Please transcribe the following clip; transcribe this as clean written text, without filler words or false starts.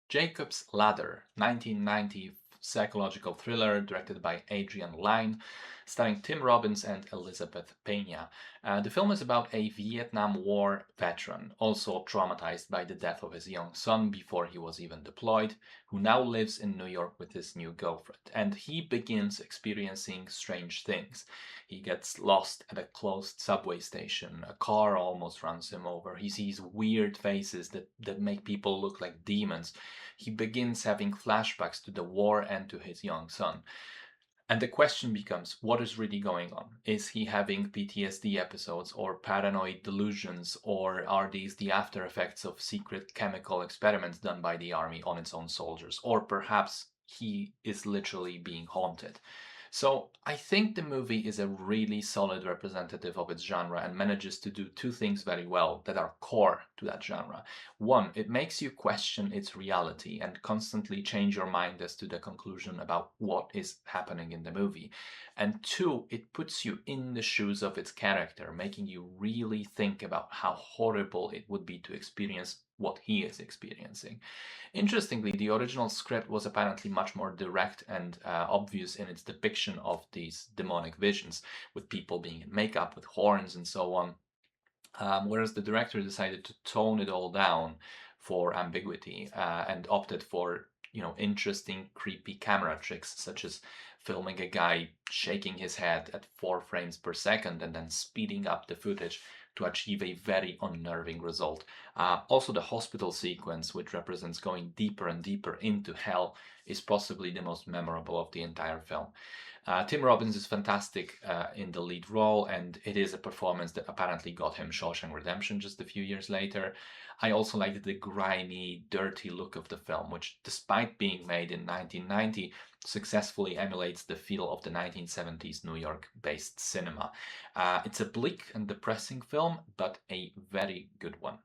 Jacob's Ladder, 1990 psychological thriller directed by Adrian Lyne, starring Tim Robbins and Elizabeth Pena. The film is about a Vietnam War veteran, also traumatized by the death of his young son before he was even deployed, who now lives in New York with his new girlfriend. And he begins experiencing strange things. He gets lost at a closed subway station. A car almost runs him over. He sees weird faces that make people look like demons. He begins having flashbacks to the war and to his young son. And the question becomes, what is really going on? Is he having PTSD episodes or paranoid delusions, or are these the after effects of secret chemical experiments done by the army on its own soldiers? Or perhaps he is literally being haunted. So I think the movie is a really solid representative of its genre and manages to do two things very well that are core to that genre. One, it makes you question its reality and constantly change your mind as to the conclusion about what is happening in the movie. And two, it puts you in the shoes of its character, making you really think about how horrible it would be to experience what he is experiencing. Interestingly, the original script was apparently much more direct and obvious in its depiction of these demonic visions, with people being in makeup, with horns, and so on. Whereas the director decided to tone it all down for ambiguity and opted for interesting, creepy camera tricks, such as filming a guy shaking his head at 4 frames per second and then speeding up the footage to achieve a very unnerving result. Also, the hospital sequence, which represents going deeper and deeper into hell, is possibly the most memorable of the entire film. Tim Robbins is fantastic in the lead role, and it is a performance that apparently got him Shawshank Redemption just a few years later. I also liked the grimy, dirty look of the film, which, despite being made in 1990, successfully emulates the feel of the 1970s New York-based cinema. It's a bleak and depressing film, but a very good one.